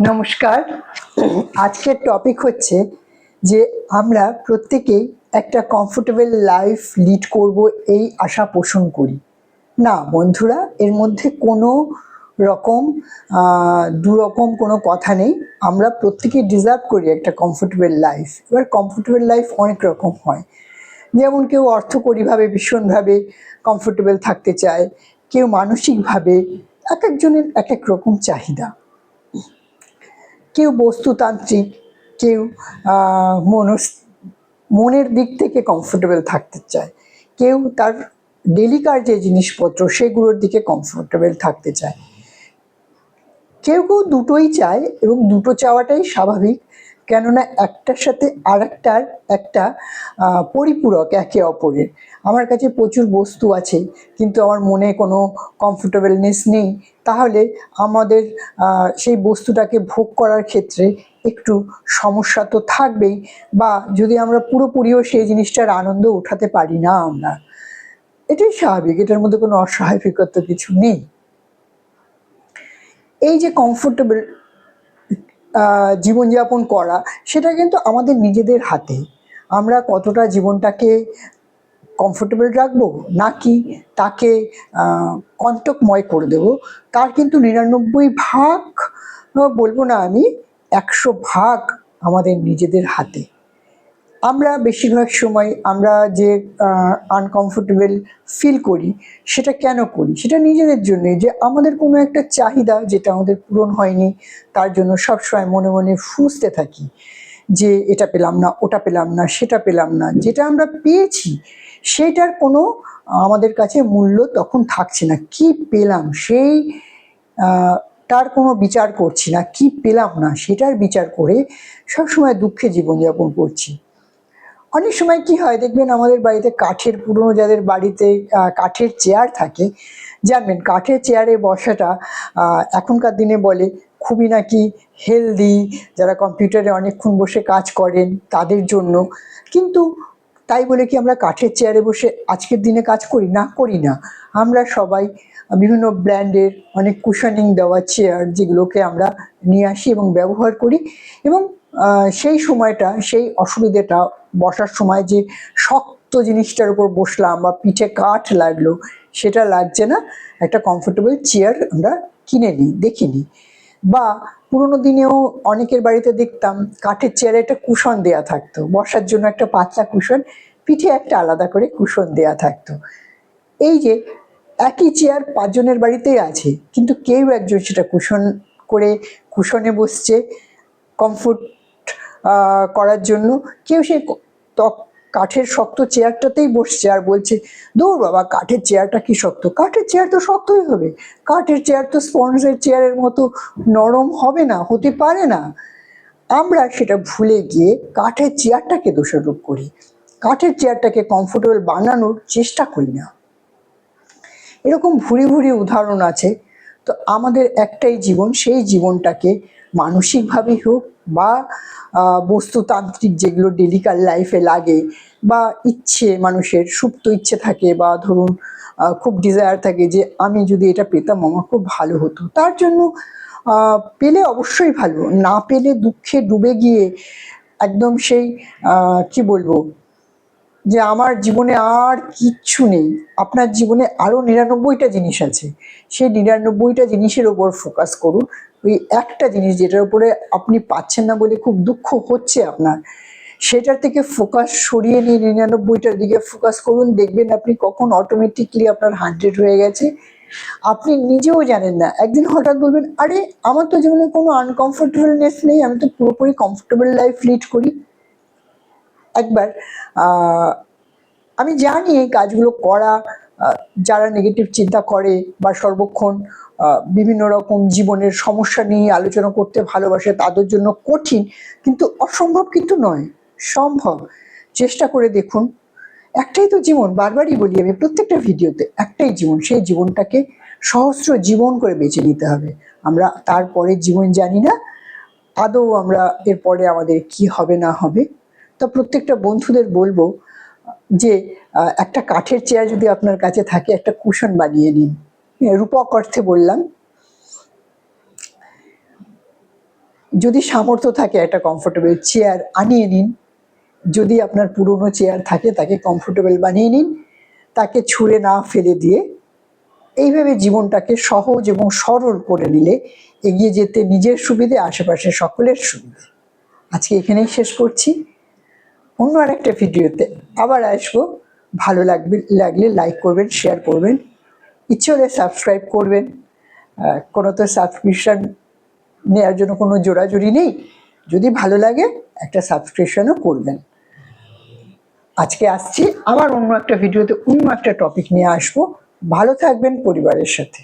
নমস্কার। আজকের টপিক হচ্ছে যে আমরা প্রত্যেকেই একটা কমফোর্টেবল লাইফ লিড করব এই আশা পোষণ করি। না বন্ধুরা, এর মধ্যে কোনো রকম দুরকম কোনো কথা নেই। আমরা প্রত্যেকেই ডিজার্ভ করি একটা কমফোর্টেবল লাইফ। এবার কমফোর্টেবল লাইফ অনেক রকম হয়। যেমন কেউ অর্থকরীভাবে ভীষণভাবে কমফোর্টেবল থাকতে চায়, কেউ মানসিকভাবে, এক একজনের এক এক রকম চাহিদা। কেউ বস্তুতান্ত্রিক, কেউ মনের দিক থেকে কমফোর্টেবল থাকতে চায়, কেউ তার ডেলিকার যে জিনিসপত্র সেগুলোর দিকে কমফোর্টেবল থাকতে চায়। কেউ কেউ দুটোই চায় এবং দুটো চাওয়াটাই স্বাভাবিক, কেননা একটার সাথে আরেকটার একটা পরিপূরক একে অপরের। আমার কাছে প্রচুর বস্তু আছে কিন্তু আমার মনে কোনো কমফোর্টেবলনেস নেই, তাহলে আমাদের সেই বস্তুটাকে ভোগ করার ক্ষেত্রে একটু সমস্যা তো থাকবেই, বা যদি আমরা পুরোপুরিও সেই জিনিসটার আনন্দ উঠাতে পারি না আমরা, এটাই স্বাভাবিক, এটার মধ্যে কোনো অস্বাভাবিকত্ব কিছু নেই। এই যে কমফোর্টেবল জীবনযাপন করা, সেটা কিন্তু আমাদের নিজেদের হাতে। আমরা কতটা জীবনটাকে কমফোর্টেবল রাখবো নাকি তাকে কণ্টকময় করে দেব, তার কিন্তু 99 ভাগ বলবো না, আমি 100 ভাগ আমাদের নিজেদের হাতে। আমরা বেশিরভাগ সময় আমরা যে আনকমফোর্টেবল ফিল করি, সেটা কেন করি? সেটা নিজেদের জন্যে, যে আমাদের কোনো একটা চাহিদা যেটা আমাদের পূরণ হয়নি, তার জন্য সবসময় মনে মনে ফুঁসতে থাকি যে এটা পেলাম না, ওটা পেলাম না, সেটা পেলাম না। যেটা আমরা পেয়েছি সেটার কোনো আমাদের কাছে মূল্য তখন থাকছে না। কি পেলাম সেই তার কোনো বিচার করছি না, কি পেলাম না সেটার বিচার করে সবসময় দুঃখে জীবনযাপন করছি। অনেক সময় কি হয় দেখবেন, আমাদের বাড়িতে কাঠের, পুরনো যাদের বাড়িতে কাঠের চেয়ার থাকে, জানবেন কাঠের চেয়ারে বসাটা এখনকার দিনে বলে খুবই নাকি হেলদি, যারা কম্পিউটারে অনেকক্ষণ বসে কাজ করেন তাদের জন্য। কিন্তু তাই বলে কি আমরা কাঠের চেয়ারে বসে আজকের দিনে কাজ করি? না, করি না। আমরা সবাই বিভিন্ন ব্র্যান্ডের অনেক কুশনিং দেওয়া চেয়ার, যেগুলোকে আমরা নিয়ে আসি এবং ব্যবহার করি, এবং সেই সময়টা, সেই অসুবিধাটা, বসার সময় যে শক্ত জিনিসটার উপর বসলাম বা পিঠে কাঠ লাগলো, সেটা লাগছে না। একটা কমফোর্টেবল চেয়ার আমরা কিনে নিই, দেখিনি। বা পুরোনো দিনেও অনেকের বাড়িতে দেখতাম কাঠের চেয়ারে একটা কুশন দেয়া থাকতো, বসার জন্য একটা পাতলা কুশন, পিঠে একটা আলাদা করে কুশন দেয়া থাকতো। এই যে একই চেয়ার 5 জনের বাড়িতেই আছে, কিন্তু কেউ একজন সেটা কুশন করে কুশনে বসছে কমফোর্ট করার জন্য, কেউ সেই কাঠের শক্ত চেয়ারটাতেই বসছে আর বলছে দূর বাবা, কাঠের চেয়ারটা কি শক্ত। কাঠের চেয়ার তো শক্তই হবে, কাঠের চেয়ার তো স্পঞ্জের চেয়ারের মতো নরম হবে না, হতে পারে না। আমরা সেটা ভুলে গিয়ে কাঠের চেয়ারটাকে দোষারোপ করি, কাঠের চেয়ারটাকে কমফোর্টেবল বানানোর চেষ্টা করি না। এরকম ভুরি ভুরি উদাহরণ আছে। তো আমাদের একটাই জীবন, সেই জীবনটাকে মানসিকভাবেই হোক বা বস্তুতান্ত্রিক যেগুলো ডেলিকার লাইফে লাগে, বা ইচ্ছে, মানুষের সুপ্ত ইচ্ছে থাকে, বা ধরুন খুব ডিজায়ার থাকে যে আমি যদি এটা পেতাম আমার খুব ভালো হতো, তার জন্য পেলে অবশ্যই ভালো, না পেলে দুঃখে ডুবে গিয়ে একদম সেই কি বলবো, যে আমার জীবনে আর কিচ্ছু নেই। আপনার জীবনে আরও 99টা জিনিস আছে, সেই 99টা জিনিসের ওপর ফোকাস করুন। ওই একটা জিনিস যেটার উপরে আপনি পাচ্ছেন না বলে খুব দুঃখ হচ্ছে আপনার, সেটার থেকে ফোকাস সরিয়ে নিয়ে 99টার দিকে ফোকাস করুন। দেখবেন আপনি কখন অটোমেটিকলি আপনার 100 হয়ে গেছে, আপনি নিজেও জানেন না। একদিন হঠাৎ বলবেন, আরে আমার তো জীবনে কোনো আনকমফোর্টেবলনেস নেই, আমি তো পুরোপুরি কমফোর্টেবল লাইফ লিড করি। একবার আমি জানি এই কাজগুলো করা, যারা নেগেটিভ চিন্তা করে বা সর্বক্ষণ বিভিন্ন রকম জীবনের সমস্যা নিয়ে আলোচনা করতে ভালোবাসে, তাদের জন্য কঠিন, কিন্তু অসম্ভব কিন্তু নয়, সম্ভব। চেষ্টা করে দেখুন। একটাই তো জীবন, বারবারই বলি আমি প্রত্যেকটা ভিডিওতে, একটাই জীবন, সেই জীবনটাকে সহস্র জীবন করে বেছে নিতে হবে। আমরা তারপরে জীবন জানি না, আদৌ আমরা এরপরে আমাদের কি হবে না হবে। তো প্রত্যেকটা বন্ধুদের বলবো যে একটা কাঠের চেয়ার যদি আপনার কাছে থাকে, একটা কুশন বানিয়ে নিন। রূপক অর্থে বললাম। যদি সামর্থ্য থাকে একটা কমফোর্টেবল চেয়ার আনিয়ে নিন, যদি আপনার পুরনো চেয়ার থাকে তাকে কমফোর্টেবল বানিয়ে নিন, তাকে ছুঁড়ে না ফেলে দিয়ে এইভাবে জীবনটাকে সহজ এবং সরল করে নিলে এগিয়ে যেতে নিজের সুবিধে, আশেপাশের সকলের সুবিধে। আজকে এখানেই শেষ করছি। অন্য আরেকটা ভিডিওতে আবার আসবো। ভালো লাগলে লাইক করবেন, শেয়ার করবেন, ইচ্ছে হলে সাবস্ক্রাইব করবেন। কোনো তো সাবস্ক্রিপশন নেওয়ার জন্য কোনো জোড়াজুড়ি নেই, যদি ভালো লাগে একটা সাবস্ক্রিপশনও করবেন। আজকে আসছি, আবার অন্য একটা ভিডিওতে অন্য একটা টপিক নিয়ে আসবো। ভালো থাকবেন পরিবারের সাথে।